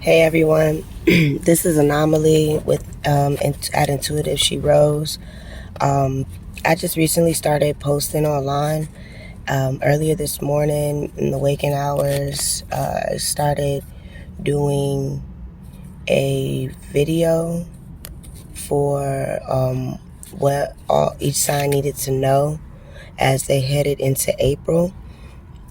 Hey everyone, this is Anomaly with at Intuitive She Rose. Um, I just recently started posting online. Earlier this morning in the waking hours, I started doing a video for what each sign needed to know as they headed into April.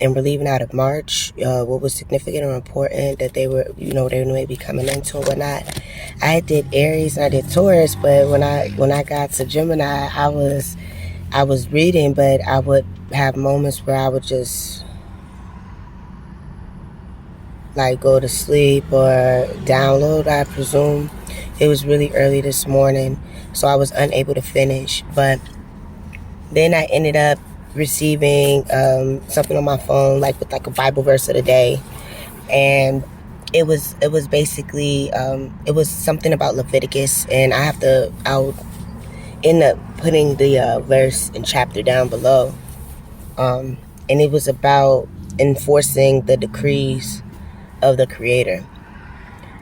And we're leaving out of March, what was significant or important that they were, they may be coming into or whatnot. I did Aries and I did Taurus, but when I got to Gemini, I was reading, but I would have moments where I would just like go to sleep or download, I presume. It was really early this morning, so I was unable to finish. But then I ended up receiving something on my phone, like with like a Bible verse of the day, and it was basically it was something about Leviticus, and I'll end up putting the verse and chapter down below, and it was about enforcing the decrees of the Creator.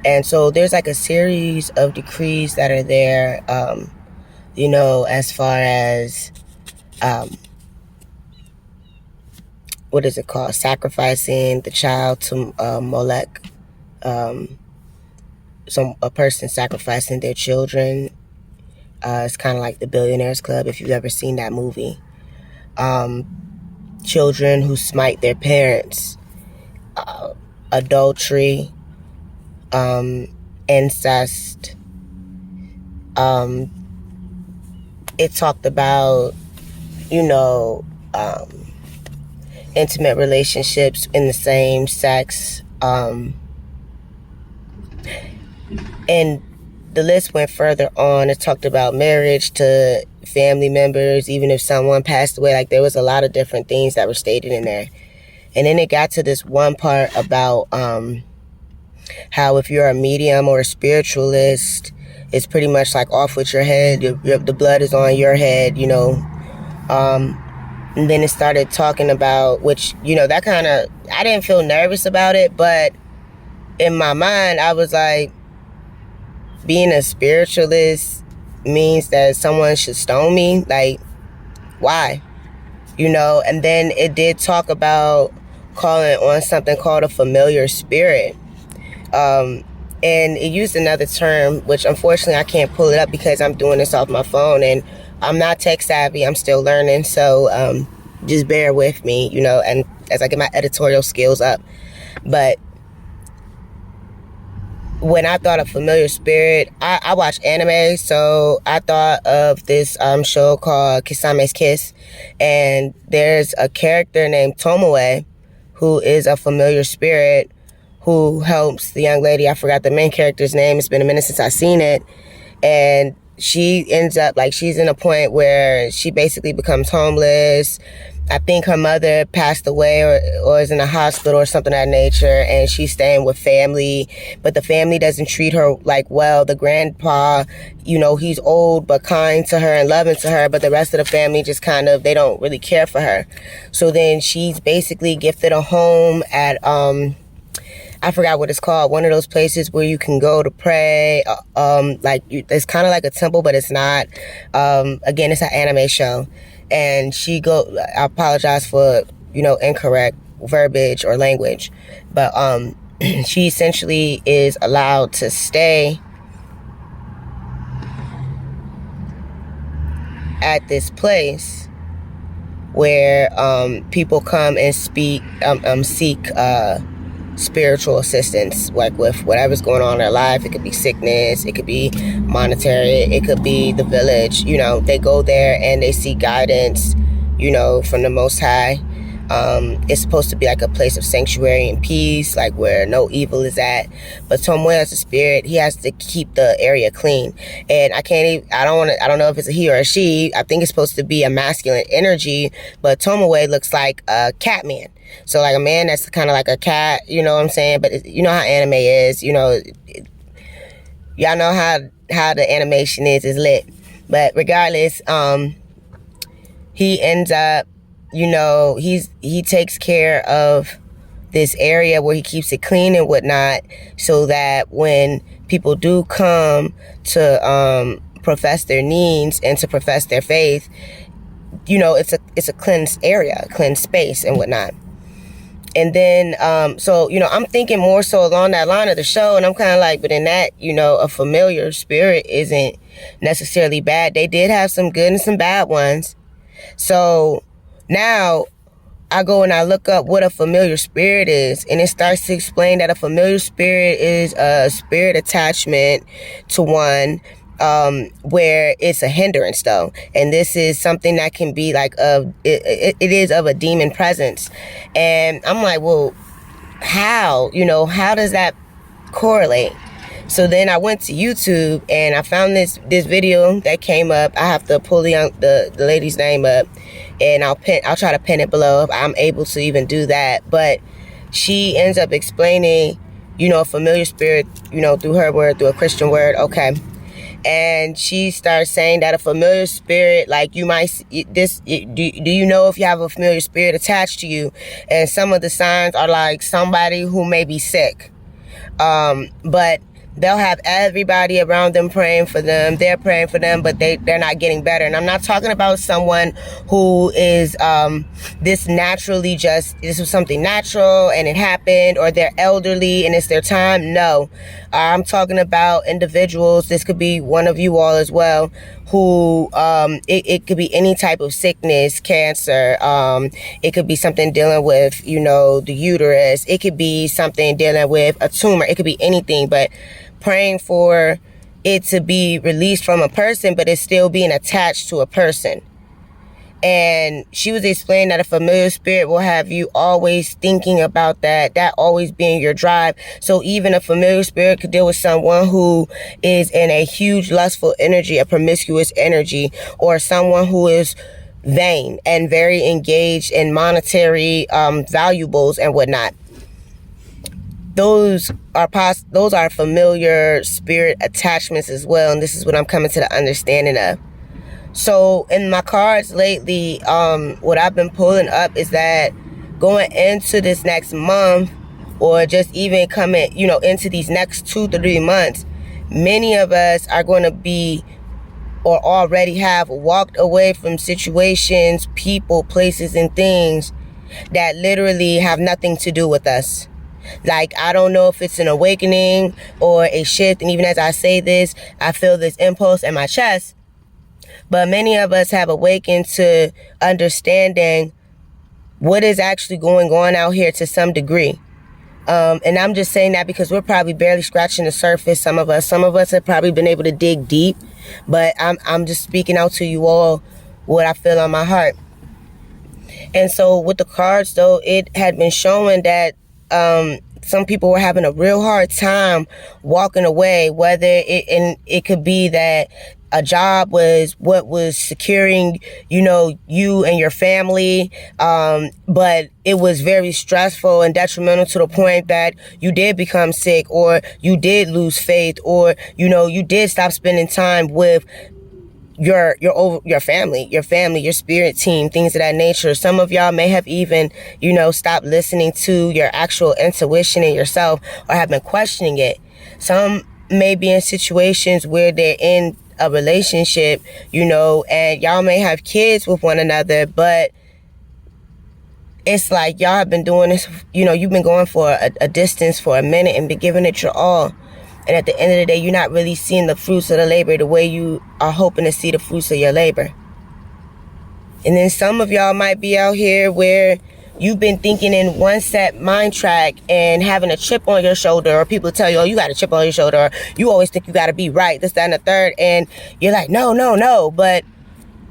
And so there's like a series of decrees that are there, as far as what is it called? Sacrificing the child to Molech. A person sacrificing their children. It's kind of like the Billionaires Club, if you've ever seen that movie. Children who smite their parents. Adultery. Incest. It talked about, intimate relationships in the same sex. And the list went further on. It talked about marriage to family members, even if someone passed away. Like, there was a lot of different things that were stated in there. And then it got to this one part about how if you're a medium or a spiritualist, it's pretty much like off with your head. The blood is on your head, and then it started talking about, which, that kind of, I didn't feel nervous about it, but in my mind, I was like, being a spiritualist means that someone should stone me? Like, why? And then it did talk about calling on something called a familiar spirit. And it used another term, which unfortunately I can't pull it up because I'm doing this off my phone and I'm not tech savvy. I'm still learning. So just bear with me, and as I get my editorial skills up. But when I thought of familiar spirit, I watch anime, so I thought of this show called Kisame's Kiss, and there's a character named Tomoe who is a familiar spirit who helps the young lady. I forgot the main character's name. It's been a minute since I've seen it. And she ends up, like, she's in a point where she basically becomes homeless. I think her mother passed away or is in a hospital or something of that nature, and she's staying with family, but the family doesn't treat her like well. The grandpa, he's old but kind to her and loving to her, but the rest of the family just kind of, they don't really care for her. So then she's basically gifted a home at I forgot what it's called. One of those places where you can go to pray. It's kind of like a temple, but it's not. Again, it's an anime show. And I apologize for, incorrect verbiage or language. But she essentially is allowed to stay at this place where people come and seek spiritual assistance, like with whatever's going on in their life. It could be sickness, it could be monetary, it could be the village. They go there and they seek guidance, from the Most High. It's supposed to be like a place of sanctuary and peace, like where no evil is at. But Tomoe as a spirit, he has to keep the area clean. And I don't know if it's a he or a she. I think it's supposed to be a masculine energy, but Tomoe looks like a cat man. So like a man that's kind of like a cat, you know what I'm saying? But you know how anime is, y'all know how the animation is lit. But regardless, he ends up, he takes care of this area where he keeps it clean and whatnot, so that when people do come to profess their needs and to profess their faith, it's a cleansed area, a cleansed space and whatnot. And then, so, I'm thinking more so along that line of the show, and I'm kind of like, but in that, a familiar spirit isn't necessarily bad. They did have some good and some bad ones. So now I go and I look up what a familiar spirit is, and it starts to explain that a familiar spirit is a spirit attachment to one, where it's a hindrance though, and this is something that can be like it is of a demon presence. And I'm like, well, how does that correlate? So then I went to YouTube and I found this video that came up. I have to pull the lady's name up, and I'll try to pin it below if I'm able to even do that. But she ends up explaining, a familiar spirit, through her word, through a Christian word. Okay. And she starts saying that a familiar spirit, like do you know if you have a familiar spirit attached to you? And some of the signs are like somebody who may be sick, but they'll have everybody around them praying for them. They're praying for them, but they're not getting better. And I'm not talking about someone who is this was something natural and it happened, or they're elderly and it's their time. No, I'm talking about individuals. This could be one of you all as well, who it could be any type of sickness, cancer. It could be something dealing with, the uterus. It could be something dealing with a tumor. It could be anything, but praying for it to be released from a person, but it's still being attached to a person. And she was explaining that a familiar spirit will have you always thinking about that always being your drive. So even a familiar spirit could deal with someone who is in a huge lustful energy, a promiscuous energy, or someone who is vain and very engaged in monetary valuables and whatnot. Those are familiar spirit attachments as well, and this is what I'm coming to the understanding of. So in my cards lately, what I've been pulling up is that going into this next month, or just even coming, into these next 2 to 3 months, many of us are going to be, or already have, walked away from situations, people, places, and things that literally have nothing to do with us. Like, I don't know if it's an awakening or a shift. And even as I say this, I feel this impulse in my chest. But many of us have awakened to understanding what is actually going on out here to some degree. And I'm just saying that because we're probably barely scratching the surface. Some of us have probably been able to dig deep. But I'm just speaking out to you all what I feel on my heart. And so with the cards, though, it had been showing that some people were having a real hard time walking away, whether it could be that a job was what was securing, you and your family, but it was very stressful and detrimental to the point that you did become sick, or you did lose faith, or, you did stop spending time with your family, your spirit team, things of that nature. Some of y'all may have even, stopped listening to your actual intuition in yourself, or have been questioning it. Some may be in situations where they're in a relationship, and y'all may have kids with one another, but it's like y'all have been doing this, you've been going for a distance for a minute and been giving it your all. And at the end of the day, you're not really seeing the fruits of the labor the way you are hoping to see the fruits of your labor. And then some of y'all might be out here where you've been thinking in one set mind track and having a chip on your shoulder, or people tell you, oh, you got a chip on your shoulder, or you always think you got to be right, this, that, and the third. And you're like, no. But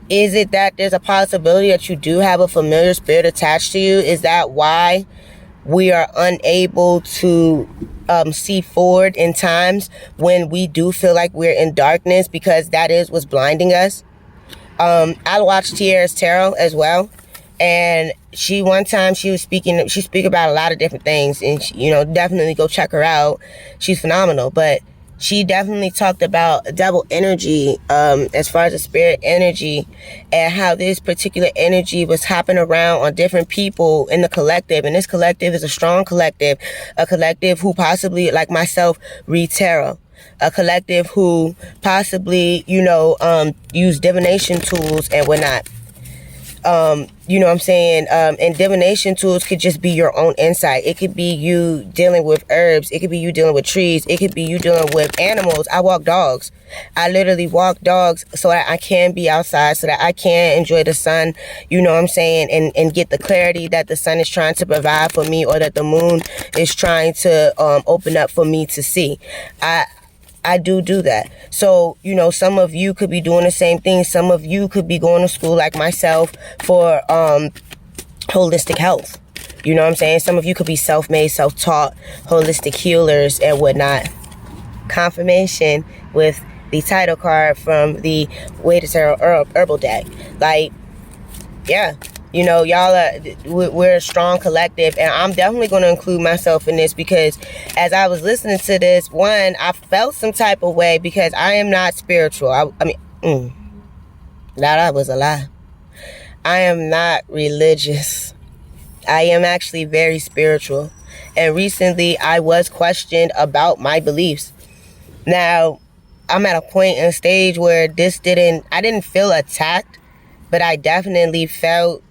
is it that there's a possibility that you do have a familiar spirit attached to you? Is that why we are unable to see forward in times when we do feel like we're in darkness, because that is what's blinding us? I watched Tiara's Tarot as well, and she speak about a lot of different things, and she, definitely go check her out. She's phenomenal. But she definitely talked about double energy, as far as the spirit energy, and how this particular energy was hopping around on different people in the collective. And this collective is a strong collective, a collective who possibly, like myself, read tarot, a collective who possibly, use divination tools and whatnot. You know what I'm saying? And divination tools could just be your own insight. It could be you dealing with herbs. It could be you dealing with trees. It could be you dealing with animals. I walk dogs. I literally walk dogs so that I can be outside, so that I can enjoy the sun, you know what I'm saying, and get the clarity that the sun is trying to provide for me, or that the moon is trying to open up for me to see. I do that. So, some of you could be doing the same thing. Some of you could be going to school like myself for holistic health. You know what I'm saying? Some of you could be self-made, self-taught, holistic healers and whatnot. Confirmation with the title card from the Way to Tarot Herbal deck. Like, yeah. Y'all we're a strong collective, and I'm definitely going to include myself in this, because as I was listening to this, one, I felt some type of way, because I am not spiritual. That was a lie. I am not religious. I am actually very spiritual. And recently I was questioned about my beliefs. Now, I'm at a point and stage where I didn't feel attacked, but I definitely felt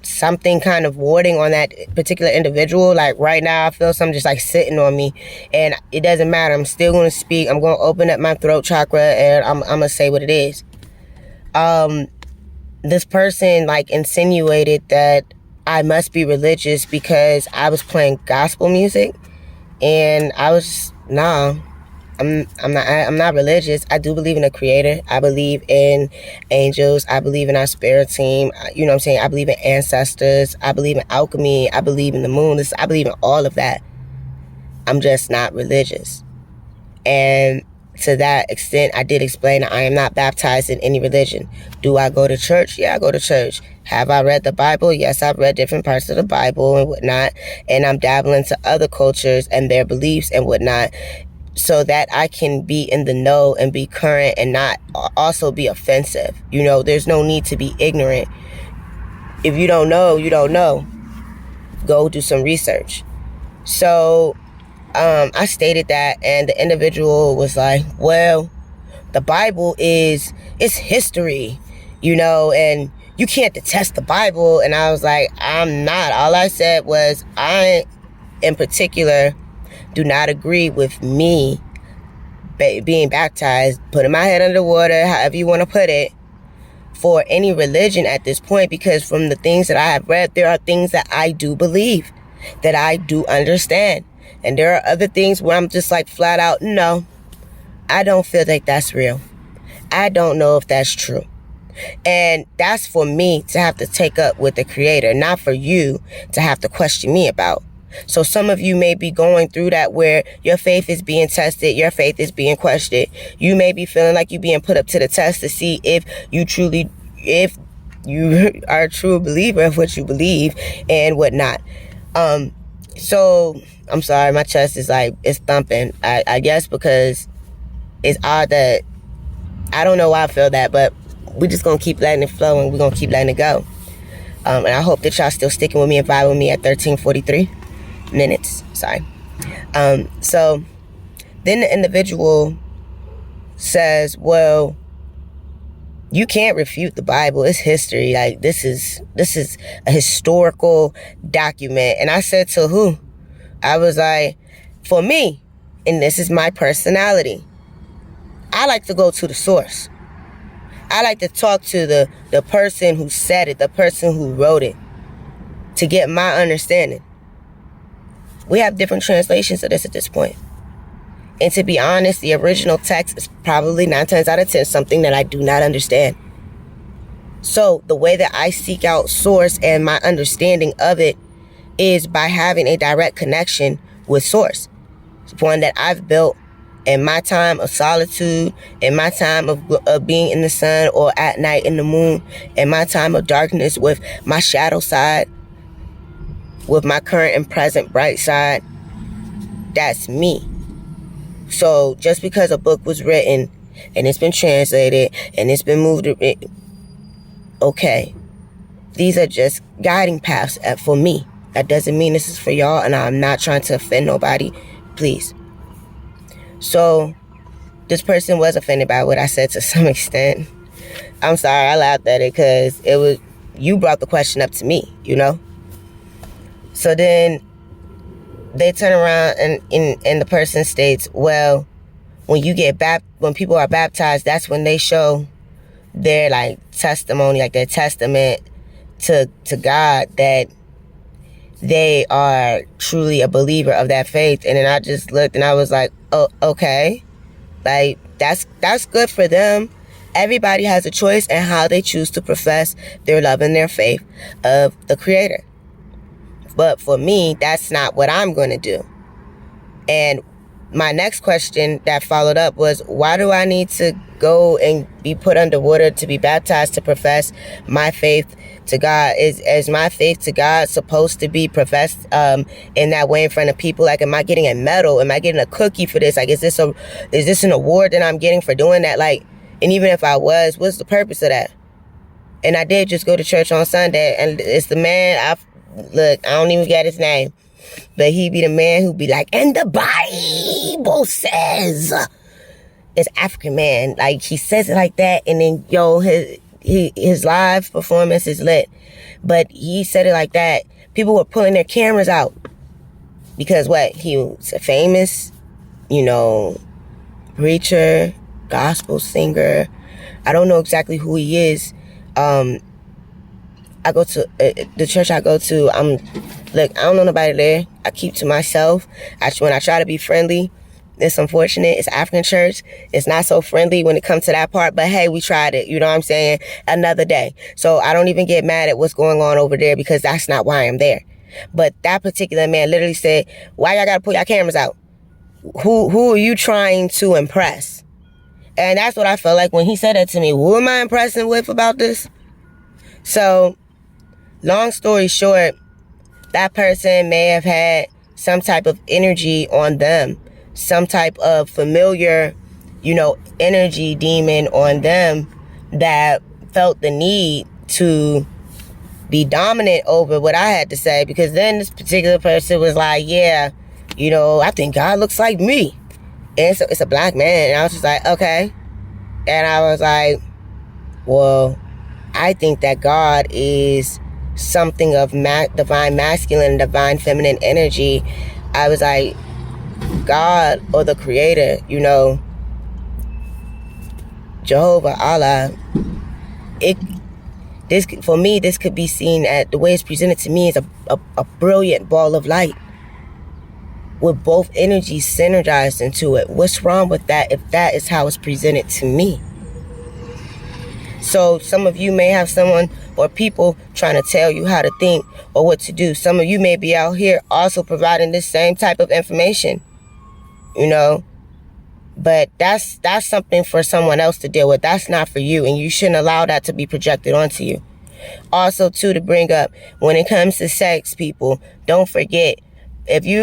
something kind of warding on that particular individual. Like right now I feel something just like sitting on me, and it doesn't matter. I'm still going to speak. I'm going to open up my throat chakra, and I'm going to say what it is. This person like insinuated that I must be religious because I was playing gospel music, and I was nah. I'm not religious. I do believe in a creator. I believe in angels. I believe in our spirit team. You know what I'm saying? I believe in ancestors. I believe in alchemy. I believe in the moon. I believe in all of that. I'm just not religious. And to that extent, I did explain that I am not baptized in any religion. Do I go to church? Yeah, I go to church. Have I read the Bible? Yes, I've read different parts of the Bible and whatnot. And I'm dabbling to other cultures and their beliefs and whatnot, so that I can be in the know and be current and not also be offensive. There's no need to be ignorant. If you don't know, you don't know. Go do some research. So I stated that, and the individual was like, well, the Bible it's history, and you can't detest the Bible. And I was like, I'm not. All I said was, I, in particular, do not agree with me being baptized, putting my head under water, however you want to put it, for any religion at this point, because from the things that I have read, there are things that I do believe, that I do understand. And there are other things where I'm just like flat out, no, I don't feel like that's real. I don't know if that's true. And that's for me to have to take up with the creator, not for you to have to question me about. So some of you may be going through that, where your faith is being tested, your faith is being questioned. You may be feeling like you're being put up to the test to see if you are a true believer of what you believe and whatnot. So I'm sorry, my chest is like, it's thumping. I guess because it's odd that, I don't know why I feel that, but we're just going to keep letting it flow, and we're going to keep letting it go. And I hope that y'all still sticking with me and vibing with me at 13:43 minutes. Sorry. So then the individual says, well, you can't refute the Bible. It's history. Like, this is a historical document. And I said, to who? I was like, for me, and this is my personality, I like to go to the source. I like to talk to the person who said it, the person who wrote it, to get my understanding. We have different translations of this at this point. And to be honest, the original text is probably 9 times out of 10 something that I do not understand. So the way that I seek out source and my understanding of it is by having a direct connection with source. It's one that I've built in my time of solitude, in my time of being in the sun or at night in the moon, in my time of darkness with my shadow side, with my current and present bright side. That's me. So just because a book was written and it's been translated and it's been moved, okay, these are just guiding paths for me. That doesn't mean this is for y'all, and I'm not trying to offend nobody, please. So this person was offended by what I said to some extent. I'm sorry, I laughed at it because it was, you brought the question up to me, you know? So then they turn around and the person states, well, when people are baptized, that's when they show their like testimony, like their testament to God, that they are truly a believer of that faith. And then I just looked and I was like, oh, okay. Like, that's good for them. Everybody has a choice in how they choose to profess their love and their faith of the Creator. But for me, that's not what I'm going to do. And my next question that followed up was, why do I need to go and be put underwater to be baptized to profess my faith to God? Is my faith to God supposed to be professed in that way in front of people? Like, am I getting a medal? Am I getting a cookie for this? Like, is this an award that I'm getting for doing that? Like, and even if I was, what's the purpose of that? And I did just go to church on Sunday, and it's the man, I don't even get his name, but he be the man who be like, and the Bible says, it's African man. Like, he says it like that, and then, his live performance is lit. But he said it like that. People were pulling their cameras out. Because what? He was a famous, preacher, gospel singer. I don't know exactly who he is. I go to the church I go to. I don't know nobody there. I keep to myself. When I try to be friendly, it's unfortunate. It's African church. It's not so friendly when it comes to that part. But hey, we tried it. You know what I'm saying? Another day. So I don't even get mad at what's going on over there because that's not why I'm there. But that particular man literally said, "Why y'all gotta pull your cameras out? Who are you trying to impress?" And that's what I felt like when he said that to me. Who am I impressing with about this? So, long story short, that person may have had some type of energy on them, some type of familiar, energy demon on them that felt the need to be dominant over what I had to say. Because then this particular person was like, yeah, I think God looks like me. And so it's a black man. And I was just like, okay. And I was like, well, I think that God is something of divine masculine and divine feminine energy. I was like, God or the Creator, Jehovah, Allah, for me, this could be seen at the way it's presented to me as a brilliant ball of light with both energies synergized into it. What's wrong with that if that is how it's presented to me? So some of you may have someone or people trying to tell you how to think or what to do. Some of you may be out here also providing this same type of information, but that's something for someone else to deal with. That's not for you, and you shouldn't allow that to be projected onto you. Also, too, to bring up, when it comes to sex, people, don't forget, I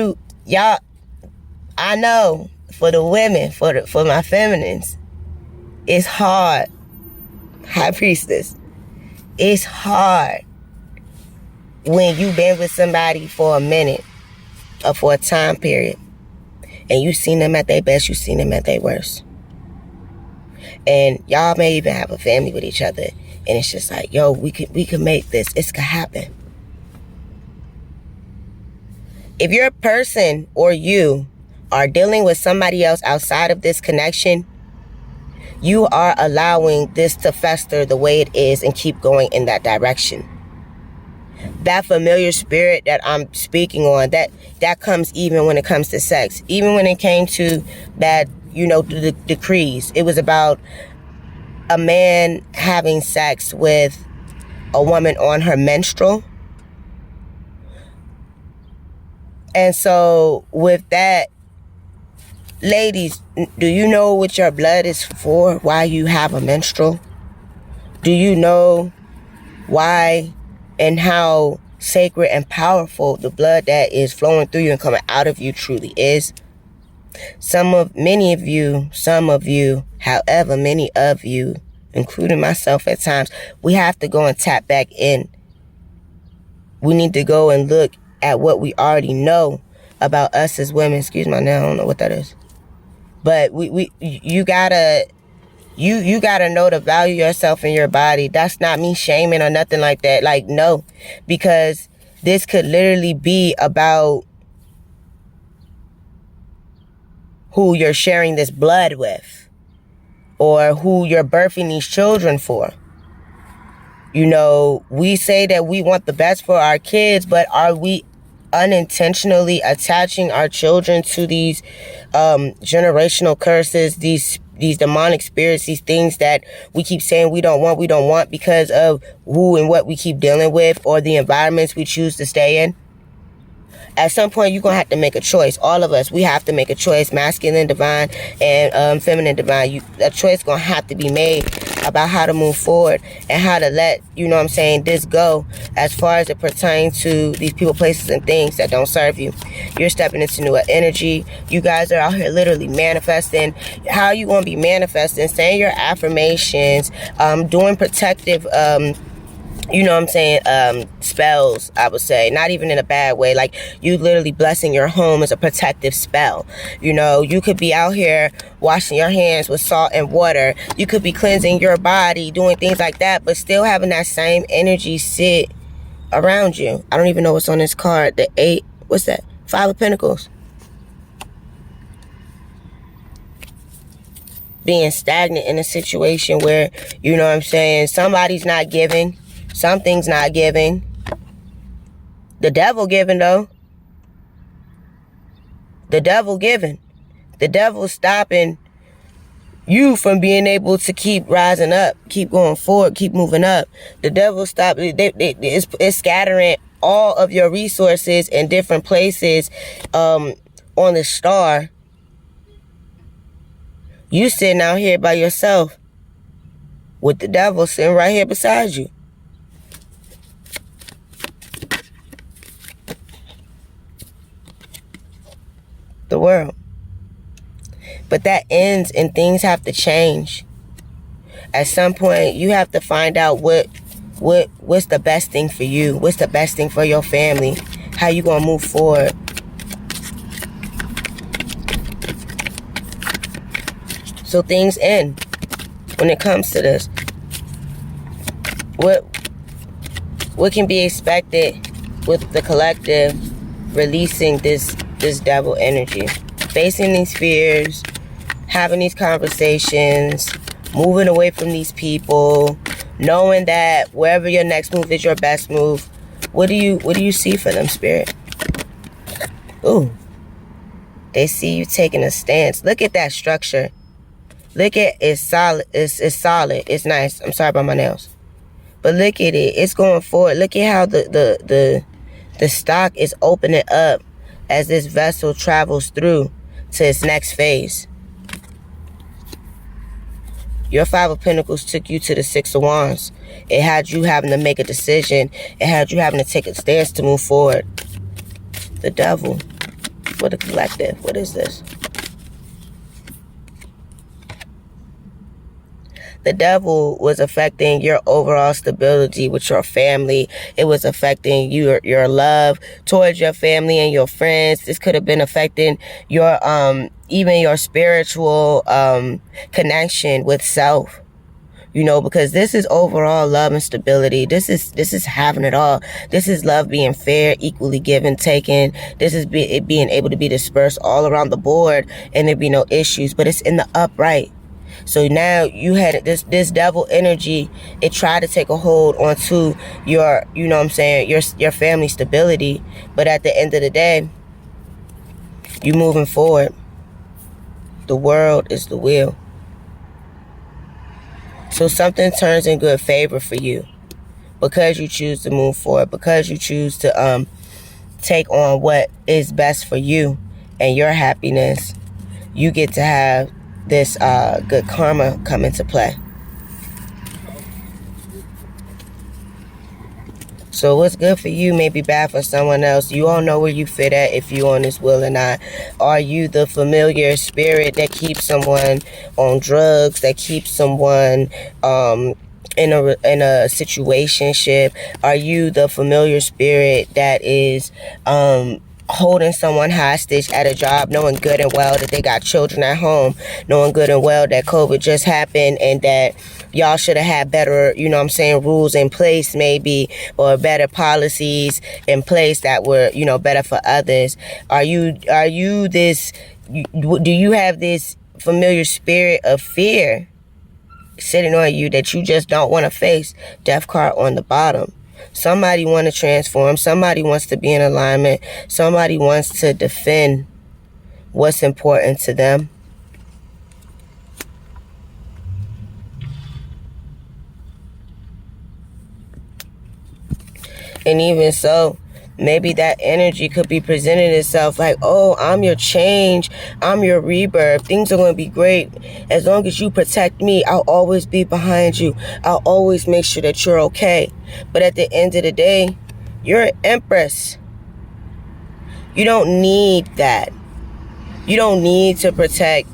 know for the women, for my feminines, it's hard. High priestess, it's hard when you've been with somebody for a minute or for a time period and you've seen them at their best, you've seen them at their worst. And y'all may even have a family with each other, and it's just like, yo, we could make this. It could happen. If your person or you are dealing with somebody else outside of this connection, you are allowing this to fester the way it is and keep going in that direction. That familiar spirit that I'm speaking on, that comes even when it comes to sex. Even when it came to that, the decrees. It was about a man having sex with a woman on her menstrual. And so with that, ladies, do you know what your blood is for? Why you have a menstrual? Do you know why and how sacred and powerful the blood that is flowing through you and coming out of you truly is? Many of you, however many of you, including myself at times, we have to go and tap back in. We need to go and look at what we already know about us as women. Excuse my name, I don't know what that is. But you gotta know to value yourself and your body. That's not me shaming or nothing like that. Like, no, because this could literally be about who you're sharing this blood with, or who you're birthing these children for. You know, we say that we want the best for our kids, but are we unintentionally attaching our children to these generational curses, these demonic spirits, these things that we keep saying we don't want because of who and what we keep dealing with, or the environments we choose to stay in? At some point, you're going to have to make a choice. All of us, we have to make a choice. Masculine divine and feminine divine. A choice going to have to be made about how to move forward and how to let, this go as far as it pertains to these people, places, and things that don't serve you. You're stepping into new energy. You guys are out here literally manifesting. How are you going to be manifesting? Saying your affirmations, doing protective spells, I would say. Not even in a bad way. Like, you literally blessing your home is a protective spell. You could be out here washing your hands with salt and water. You could be cleansing your body, doing things like that, but still having that same energy sit around you. I don't even know what's on this card. The 8, what's that? 5 of Pentacles. Being stagnant in a situation where, somebody's not giving. Something's not giving. The devil giving, though. The devil giving. The devil's stopping you from being able to keep rising up, keep going forward, keep moving up. The devil it's scattering all of your resources in different places on the star. You sitting out here by yourself with the devil sitting right here beside you. The world. But that ends and things have to change. At some point, you have to find out what's the best thing for you. What's the best thing for your family? How you gonna move forward? So things end when it comes to this. What can be expected with the collective releasing this devil energy, facing these fears, having these conversations, moving away from these people, knowing that wherever your next move is your best move? What do you see for them, Spirit? Ooh, they see you taking a stance. Look at that structure. Look at it's solid. It's solid. It's nice. I'm sorry about my nails, but look at it. It's going forward. Look at how the stock is opening up as this vessel travels through to its next phase. Your 5 of Pentacles took you to the 6 of Wands. It had you having to make a decision. It had you having to take a stance to move forward. The devil. What a collective. What is this? The devil was affecting your overall stability with your family. It was affecting your love towards your family and your friends. This could have been affecting your even your spiritual connection with self. Because this is overall love and stability. This is having it all. This is love being fair, equally given, taken. This is it being able to be dispersed all around the board and there be no issues. But it's in the upright. So now you had this devil energy. It tried to take a hold onto your, your family stability. But at the end of the day, you moving forward. The world is the will. So something turns in good favor for you because you choose to move forward, because you choose to take on what is best for you and your happiness. You get to have this good karma come into play. So what's good for you may be bad for someone else. You all know where you fit at if you on this wheel or not. Are you the familiar spirit that keeps someone on drugs, that keeps someone in a situationship? Are you the familiar spirit that is holding someone hostage at a job, knowing good and well that they got children at home, knowing good and well that COVID just happened and that y'all should have had better, you know what I'm saying, rules in place maybe, or better policies in place that were, you know, better for others? Are you this, do you have this familiar spirit of fear sitting on you that you just don't want to face? Death card on the bottom. Somebody want to transform. Somebody wants to be in alignment. Somebody wants to defend what's important to them. And even so, maybe that energy could be presenting itself like, oh, I'm your change. I'm your rebirth. Things are going to be great. As long as you protect me, I'll always be behind you. I'll always make sure that you're okay. But at the end of the day, you're an empress. You don't need that. You don't need to protect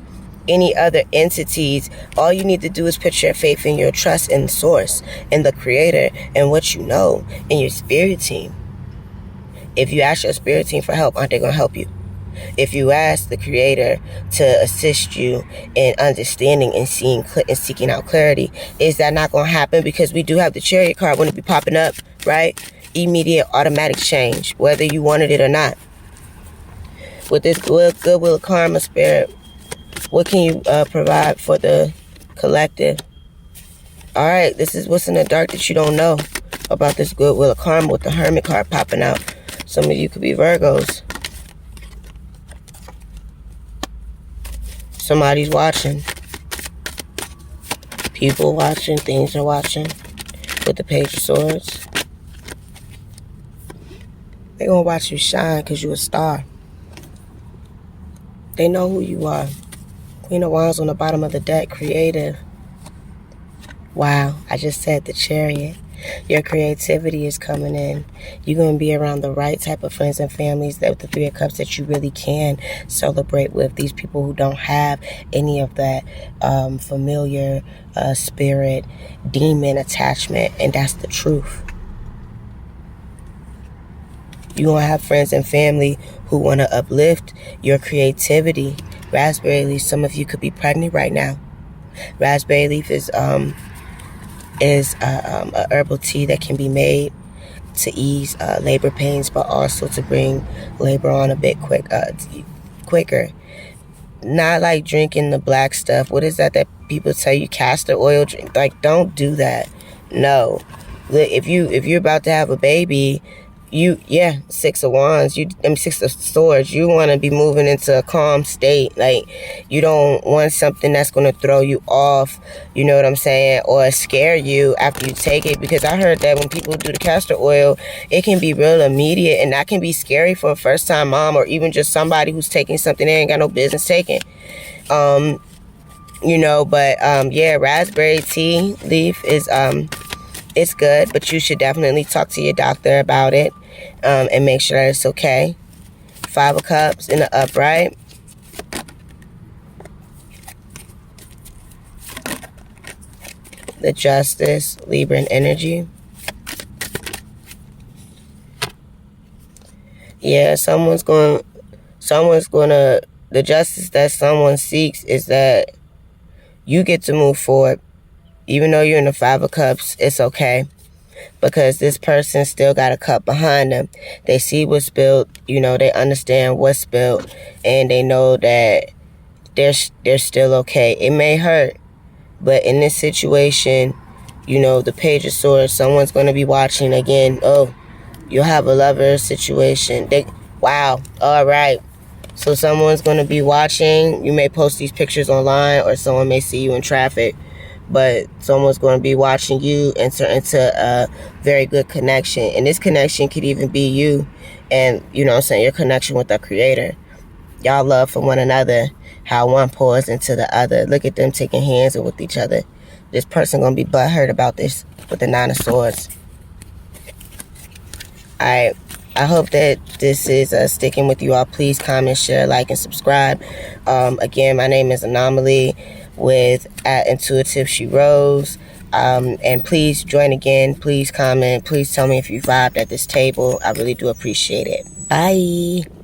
any other entities. All you need to do is put your faith and your trust in the source, in the creator, and what you know, in your spirit team. If you ask your spirit team for help, aren't they going to help you? If you ask the creator to assist you in understanding and seeing and seeking out clarity, is that not going to happen? Because we do have the chariot card when it be popping up, right? Immediate automatic change, whether you wanted it or not. With this goodwill karma spirit, what can you provide for the collective? All right, this is what's in the dark that you don't know about this goodwill of karma with the hermit card popping out. Some of you could be Virgos. Somebody's watching. People watching. Things are watching. With the Page of Swords. They're going to watch you shine because you're a star. They know who you are. Queen of Wands on the bottom of the deck. Creative. Wow, I just said the Chariot. Your creativity is coming in. You're going to be around the right type of friends and families, that with the Three of Cups, that you really can celebrate with. These people who don't have any of that familiar spirit, demon attachment, and that's the truth. You're going to have friends and family who want to uplift your creativity. Raspberry leaf, some of you could be pregnant right now. Raspberry leaf is a herbal tea that can be made to ease labor pains, but also to bring labor on a bit quicker. Not like drinking the black stuff. What is that people tell you? Castor oil drink. Like, don't do that. No. If you're about to have a baby, Six of Wands, Six of Swords, you want to be moving into a calm state. Like, you don't want something that's going to throw you off, you know what I'm saying, or scare you after you take it, because I heard that when people do the castor oil, it can be real immediate, and that can be scary for a first-time mom, or even just somebody who's taking something they ain't got no business taking. Raspberry tea leaf is it's good, but you should definitely talk to your doctor about it and make sure that it's okay. Five of Cups in the upright. The Justice, Libra energy. Yeah, the justice that someone seeks is that you get to move forward. Even though you're in the Five of Cups, it's okay. Because this person still got a cup behind them. They see what's spilled, they understand what's spilled, and they know that they're still okay. It may hurt, but in this situation, the Page of Swords, someone's going to be watching again. Oh, you'll have a lover situation. Wow, all right. So someone's going to be watching. You may post these pictures online, or someone may see you in traffic. But someone's going to be watching you enter into a very good connection. And this connection could even be you and, your connection with the Creator. Y'all love for one another, how one pours into the other. Look at them taking hands with each other. This person going to be butthurt about this with the Nine of Swords. Alright, I hope that this is sticking with you all. Please comment, share, like, and subscribe. Again, my name is Anomaly with @Intuitive She Rose. And please join again. Please comment. Please tell me if you vibed at this table. I really do appreciate it. Bye.